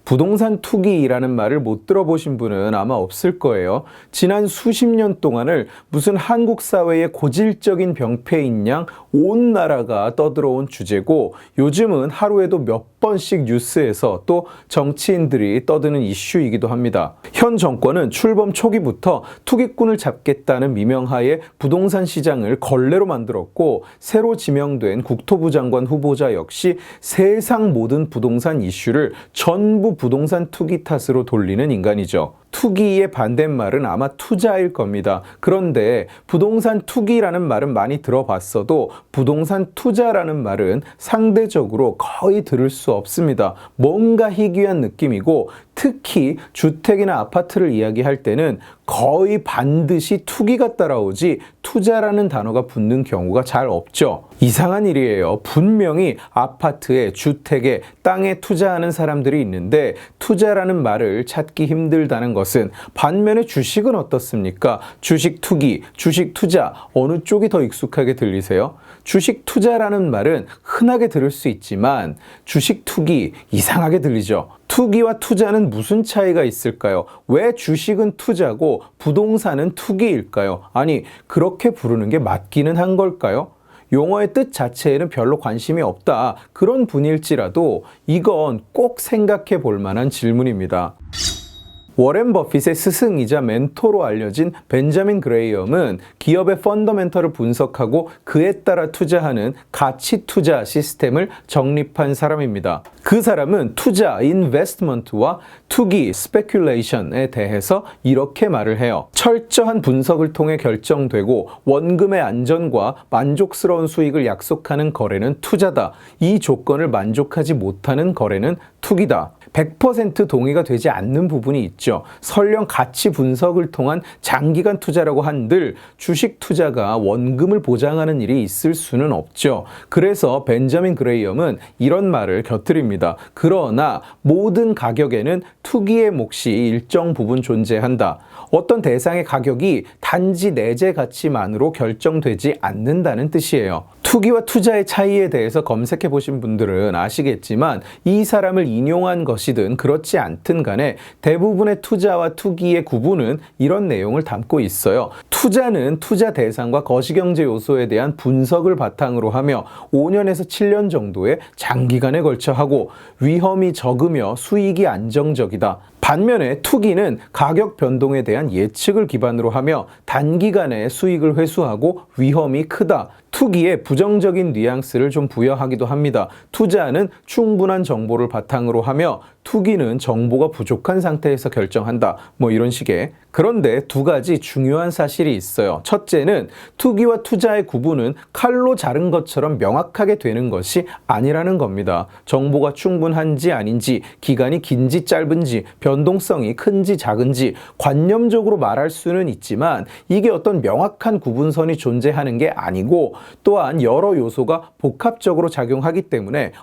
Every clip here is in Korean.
부동산 투기라는 말을 못 들어보신 분은 아마 없을 거예요. 지난 수십 년 동안을 무슨 한국 사회의 고질적인 병폐인 양 온 나라가 떠들어온 주제고, 요즘은 하루에도 몇 번씩 뉴스에서 또 정치인들이 떠드는 이슈이기도 합니다. 현 정권은 출범 초기부터 투기꾼을 잡겠다는 미명하에 부동산 시장을 걸레로 만들었고, 새로 지명된 국토부 장관 후보자 역시 세상 모든 부동산 이슈를 전부 부동산 투기 탓으로 돌리는 인간이죠. 투기의 반대말은 아마 투자일 겁니다. 그런데 부동산 투기라는 말은 많이 들어봤어도 부동산 투자라는 말은 상대적으로 거의 들을 수 없습니다. 뭔가 희귀한 느낌이고, 특히 주택이나 아파트를 이야기할 때는 거의 반드시 투기가 따라오지 투자라는 단어가 붙는 경우가 잘 없죠. 이상한 일이에요. 분명히 아파트에, 주택에, 땅에 투자하는 사람들이 있는데 투자라는 말을 찾기 힘들다는 것은, 반면에 주식은 어떻습니까? 주식 투기, 주식 투자, 어느 쪽이 더 익숙하게 들리세요? 주식 투자라는 말은 흔하게 들을 수 있지만 주식 투기 이상하게 들리죠. 투기와 투자는 무슨 차이가 있을까요? 왜 주식은 투자고 부동산은 투기일까요? 아니, 그렇게 부르는 게 맞기는 한 걸까요? 용어의 뜻 자체에는 별로 관심이 없다, 그런 분일지라도 이건 꼭 생각해 볼 만한 질문입니다. 워렌 버핏의 스승이자 멘토로 알려진 벤자민 그레이엄은 기업의 펀더멘털을 분석하고 그에 따라 투자하는 가치 투자 시스템을 정립한 사람입니다. 그 사람은 투자, 인베스트먼트와 투기, 스페큘레이션에 대해서 이렇게 말을 해요. 철저한 분석을 통해 결정되고 원금의 안전과 만족스러운 수익을 약속하는 거래는 투자다. 이 조건을 만족하지 못하는 거래는 투기다. 100% 동의가 되지 않는 부분이 있죠. 설령 가치 분석을 통한 장기간 투자라고 한들 주식 투자가 원금을 보장하는 일이 있을 수는 없죠. 그래서 벤자민 그레이엄은 이런 말을 곁들입니다. 그러나 모든 가격에는 투기의 몫이 일정 부분 존재한다. 어떤 대상의 가격이 단지 내재 가치만으로 결정되지 않는다는 뜻이에요. 투기와 투자의 차이에 대해서 검색해 보신 분들은 아시겠지만, 이 사람을 인용한 것이든 그렇지 않든 간에 대부분의 투자와 투기의 구분은 이런 내용을 담고 있어요. 투자는 투자 대상과 거시경제 요소에 대한 분석을 바탕으로 하며 5년에서 7년 정도의 장기간에 걸쳐 하고, 위험이 적으며 수익이 안정적이다. 반면에 투기는 가격 변동에 대한 예측을 기반으로 하며 단기간에 수익을 회수하고 위험이 크다. 투기에 부정적인 뉘앙스를 좀 부여하기도 합니다. 투자는 충분한 정보를 바탕으로 하며 투기는 정보가 부족한 상태에서 결정한다. 뭐 이런 식의. 그런데 두 가지 중요한 사실이 있어요. 첫째는 투기와 투자의 구분은 칼로 자른 것처럼 명확하게 되는 것이 아니라는 겁니다. 정보가 충분한지 아닌지, 기간이 긴지 짧은지, 변동성이 큰지 작은지 관념적으로 말할 수는 있지만 이게 어떤 명확한 구분선이 존재하는 게 아니고, 또한 여러 요소가 복합적으로 작용하기 때문에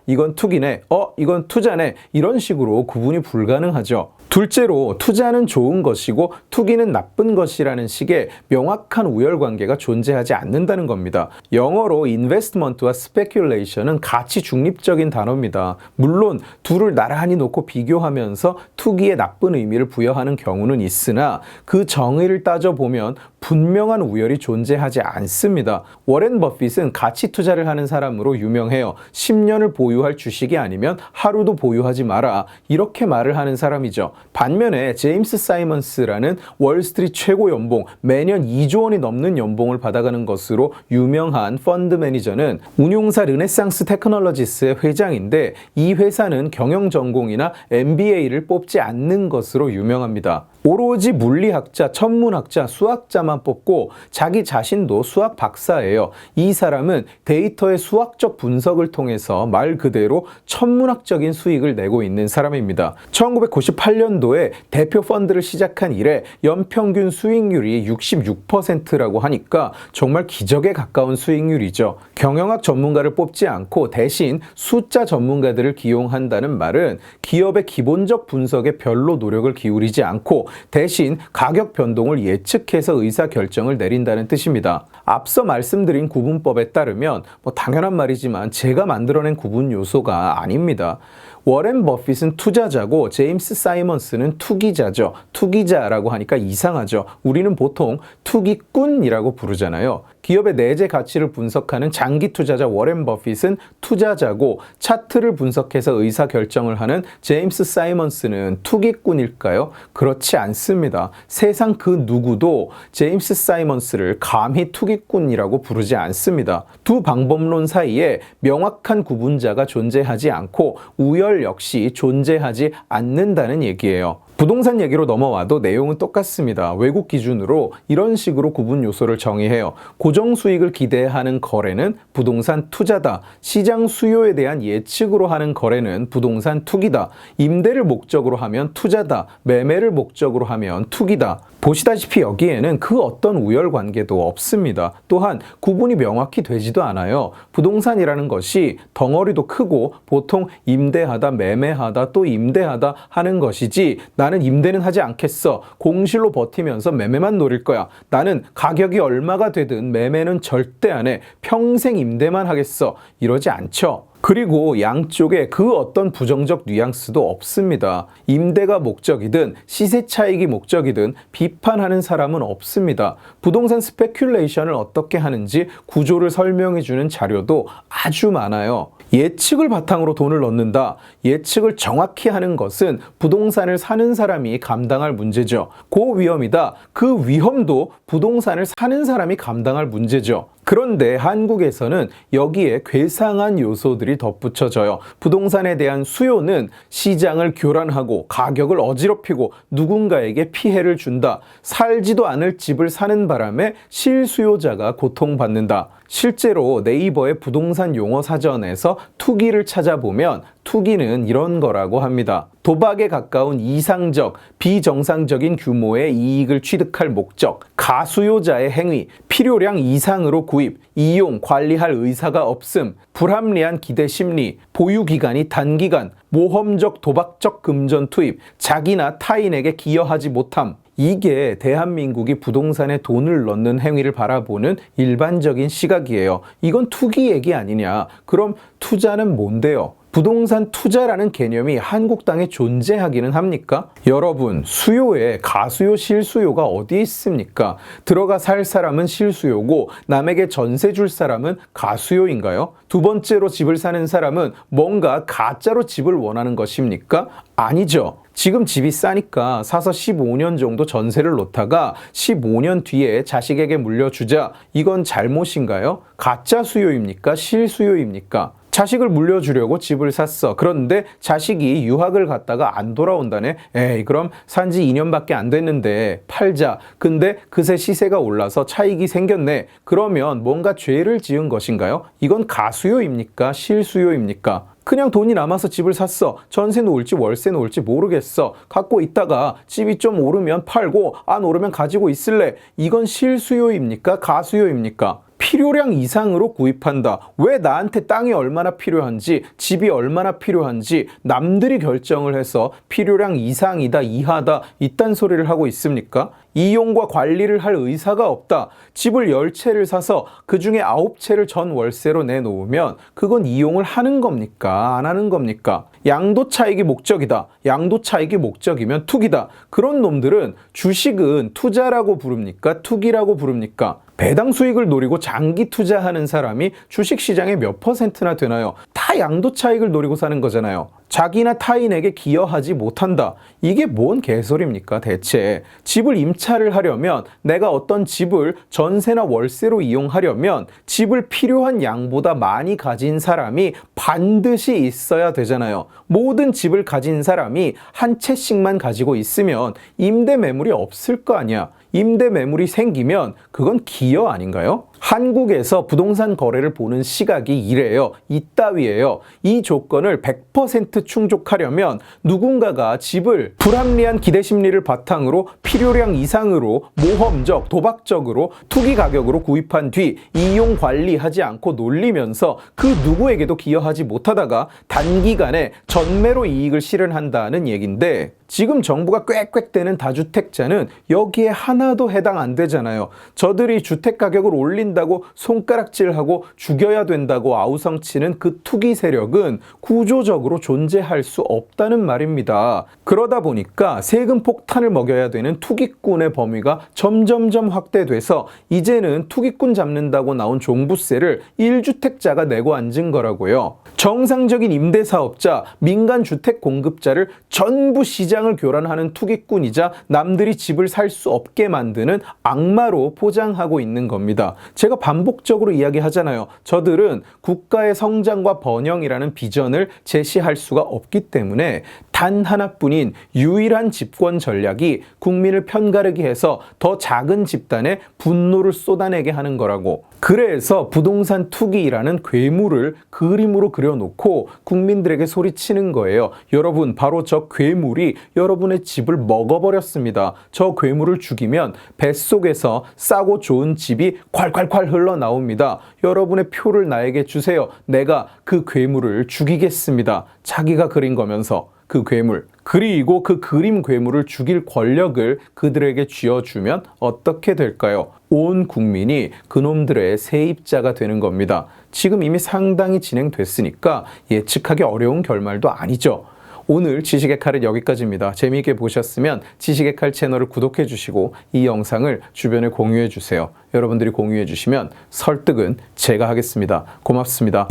이건 투기네, 이건 투자네, 이런 식으로 구분이 불가능하죠. 둘째로, 투자는 좋은 것이고 투기는 나쁜 것이라는 식의 명확한 우열관계가 존재하지 않는다는 겁니다. 영어로 인베스트먼트와 스페큘레이션은 가치 중립적인 단어입니다. 물론 둘을 나란히 놓고 비교하면서 투기에 나쁜 의미를 부여하는 경우는 있으나 그 정의를 따져보면 분명한 우열이 존재하지 않습니다. 워렌 버핏은 가치 투자를 하는 사람으로 유명해요. 10년을 보유할 주식이 아니면 하루도 보유하지 마라, 이렇게 말을 하는 사람이죠. 반면에 제임스 사이먼스라는 월스트리트 최고 연봉, 매년 2조 원이 넘는 연봉을 받아가는 것으로 유명한 펀드 매니저는 운용사 르네상스 테크놀로지스의 회장인데, 이 회사는 경영 전공이나 MBA를 뽑지 않는 것으로 유명합니다. 오로지 물리학자, 천문학자, 수학자만 뽑고 자기 자신도 수학 박사예요. 이 사람은 데이터의 수학적 분석을 통해서 말 그대로 천문학적인 수익을 내고 있는 사람입니다. 1998년도에 대표 펀드를 시작한 이래 연평균 수익률이 66%라고 하니까 정말 기적에 가까운 수익률이죠. 경영학 전문가를 뽑지 않고 대신 숫자 전문가들을 기용한다는 말은 기업의 기본적 분석에 별로 노력을 기울이지 않고 대신 가격 변동을 예측해서 의사결정을 내린다는 뜻입니다. 앞서 말씀드린 구분법에 따르면 당연한 말이지만 제가 만들어낸 구분 요소가 아닙니다. 워렌 버핏은 투자자고 제임스 사이먼스는 투기자죠. 투기자라고 하니까 이상하죠. 우리는 보통 투기꾼이라고 부르잖아요. 기업의 내재 가치를 분석하는 장기 투자자 워렌 버핏은 투자자고 차트를 분석해서 의사 결정을 하는 제임스 사이먼스는 투기꾼일까요? 그렇지 않습니다. 세상 그 누구도 제임스 사이먼스를 감히 투기꾼이라고 부르지 않습니다. 두 방법론 사이에 명확한 구분자가 존재하지 않고 우열 역시 존재하지 않는다는 얘기예요. 부동산 얘기로 넘어와도 내용은 똑같습니다. 외국 기준으로 이런 식으로 구분 요소를 정의해요. 고정 수익을 기대하는 거래는 부동산 투자다. 시장 수요에 대한 예측으로 하는 거래는 부동산 투기다. 임대를 목적으로 하면 투자다. 매매를 목적으로 하면 투기다. 보시다시피 여기에는 그 어떤 우열 관계도 없습니다. 또한 구분이 명확히 되지도 않아요. 부동산이라는 것이 덩어리도 크고 보통 임대하다, 매매하다, 또 임대하다 하는 것이지 나는 임대는 하지 않겠어. 공실로 버티면서 매매만 노릴 거야. 나는 가격이 얼마가 되든 매매는 절대 안 해. 평생 임대만 하겠어. 이러지 않죠. 그리고 양쪽에 그 어떤 부정적 뉘앙스도 없습니다. 임대가 목적이든 시세 차익이 목적이든 비판하는 사람은 없습니다. 부동산 스페큘레이션을 어떻게 하는지 구조를 설명해주는 자료도 아주 많아요. 예측을 바탕으로 돈을 넣는다. 예측을 정확히 하는 것은 부동산을 사는 사람이 감당할 문제죠. 고위험이다. 그 위험도 부동산을 사는 사람이 감당할 문제죠. 그런데 한국에서는 여기에 괴상한 요소들이 덧붙여져요. 부동산에 대한 수요는 시장을 교란하고 가격을 어지럽히고 누군가에게 피해를 준다. 살지도 않을 집을 사는 바람에 실수요자가 고통받는다. 실제로 네이버의 부동산 용어 사전에서 투기를 찾아보면 투기는 이런 거라고 합니다. 도박에 가까운 이상적, 비정상적인 규모의 이익을 취득할 목적, 가수요자의 행위, 필요량 이상으로 구입, 이용, 관리할 의사가 없음, 불합리한 기대 심리, 보유 기간이 단기간, 모험적 도박적 금전 투입, 자기나 타인에게 기여하지 못함. 이게 대한민국이 부동산에 돈을 넣는 행위를 바라보는 일반적인 시각이에요. 이건 투기 얘기 아니냐? 그럼 투자는 뭔데요? 부동산 투자라는 개념이 한국 땅에 존재하기는 합니까? 여러분, 수요에 가수요, 실수요가 어디 있습니까? 들어가 살 사람은 실수요고 남에게 전세 줄 사람은 가수요인가요? 두 번째로 집을 사는 사람은 뭔가 가짜로 집을 원하는 것입니까? 아니죠. 지금 집이 싸니까 사서 15년 정도 전세를 놓다가 15년 뒤에 자식에게 물려주자. 이건 잘못인가요? 가짜 수요입니까? 실수요입니까? 자식을 물려주려고 집을 샀어. 그런데 자식이 유학을 갔다가 안 돌아온다네. 에이, 그럼 산지 2년밖에 안 됐는데 팔자. 근데 그새 시세가 올라서 차익이 생겼네. 그러면 뭔가 죄를 지은 것인가요? 이건 가수요입니까? 실수요입니까? 그냥 돈이 남아서 집을 샀어. 전세 놓을지 월세 놓을지 모르겠어. 갖고 있다가 집이 좀 오르면 팔고 안 오르면 가지고 있을래. 이건 실수요입니까? 가수요입니까? 필요량 이상으로 구입한다. 왜 나한테 땅이 얼마나 필요한지, 집이 얼마나 필요한지 남들이 결정을 해서 필요량 이상이다, 이하다, 이딴 소리를 하고 있습니까? 이용과 관리를 할 의사가 없다. 집을 10채를 사서 그 중에 9채를 전 월세로 내놓으면 그건 이용을 하는 겁니까? 안 하는 겁니까? 양도 차익이 목적이다. 양도 차익이 목적이면 투기다. 그런 놈들은 주식은 투자라고 부릅니까? 투기라고 부릅니까? 배당 수익을 노리고 장기 투자하는 사람이 주식시장에 몇 %나 되나요? 다 양도 차익을 노리고 사는 거잖아요. 자기나 타인에게 기여하지 못한다. 이게 뭔 개소리입니까 대체? 집을 임차를 하려면 내가 어떤 집을 전세나 월세로 이용하려면 집을 필요한 양보다 많이 가진 사람이 반드시 있어야 되잖아요. 모든 집을 가진 사람이 한 채씩만 가지고 있으면 임대 매물이 없을 거 아니야. 임대 매물이 생기면 그건 기여 아닌가요? 한국에서 부동산 거래를 보는 시각이 이래요. 이따위예요. 이 조건을 100% 충족하려면 누군가가 집을 불합리한 기대 심리를 바탕으로 필요량 이상으로 모험적, 도박적으로 투기 가격으로 구입한 뒤 이용 관리하지 않고 놀리면서 그 누구에게도 기여하지 못하다가 단기간에 전매로 이익을 실현한다는 얘긴데 지금 정부가 꽥꽥대는 다주택자는 여기에 하나도 해당 안 되잖아요. 저들이 주택 가격을 올린 살린다고 손가락질하고 죽여야 된다고 아우성치는 그 투기 세력은 구조적으로 존재할 수 없다는 말입니다. 그러다 보니까 세금 폭탄을 먹여야 되는 투기꾼의 범위가 점점점 확대돼서 이제는 투기꾼 잡는다고 나온 종부세를 1주택자가 내고 앉은 거라고요. 정상적인 임대사업자, 민간주택 공급자를 전부 시장을 교란하는 투기꾼이자 남들이 집을 살 수 없게 만드는 악마로 포장하고 있는 겁니다. 제가 반복적으로 이야기하잖아요. 저들은 국가의 성장과 번영이라는 비전을 제시할 수가 없기 때문에 단 하나뿐인 유일한 집권 전략이 국민을 편가르게 해서 더 작은 집단에 분노를 쏟아내게 하는 거라고. 그래서 부동산 투기라는 괴물을 그림으로 그려놓고 국민들에게 소리치는 거예요. 여러분, 바로 저 괴물이 여러분의 집을 먹어버렸습니다. 저 괴물을 죽이면 뱃속에서 싸고 좋은 집이 콸콸콸 흘러나옵니다. 여러분의 표를 나에게 주세요. 내가 그 괴물을 죽이겠습니다. 자기가 그린 거면서. 그 괴물, 그리고 그 그림 괴물을 죽일 권력을 그들에게 쥐어주면 어떻게 될까요? 온 국민이 그놈들의 세입자가 되는 겁니다. 지금 이미 상당히 진행됐으니까 예측하기 어려운 결말도 아니죠. 오늘 지식의 칼은 여기까지입니다. 재미있게 보셨으면 지식의 칼 채널을 구독해 주시고 이 영상을 주변에 공유해 주세요. 여러분들이 공유해 주시면 설득은 제가 하겠습니다. 고맙습니다.